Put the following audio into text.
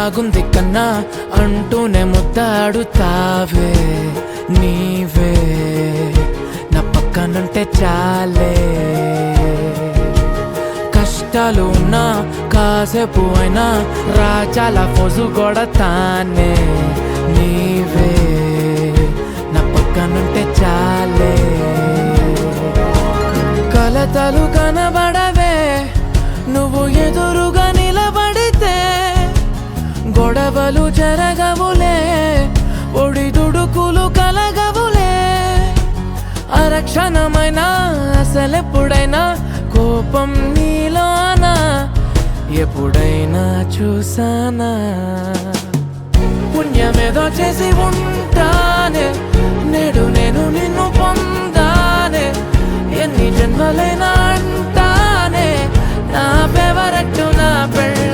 బాగుంది కన్నా అంటూనే ముద్దాడుతావే నీవే నా పక్కనుంటే చాలే కష్టాలు ఉన్నా కాసేపు అయినా రాజాల ఫోజు కొడతానే నీవే నా పక్కనుంటే చాలే కలతలు కనబడవే నువ్వు ఎదురుగా నిలబడితే గొడవలు జరగవులే ఒడిదుడుకులు కలగవులే అరక్షణమైన అసలెప్పుడైనా కోపం నీలోనా ఎప్పుడైనా చూసానా పుణ్యమేదో చేసి ఉంటానే నేడు నేను నిన్ను పొందానే ఎన్ని జన్మలైనా అంటానే నా ఫేవరెట్ నా పెళ్ళి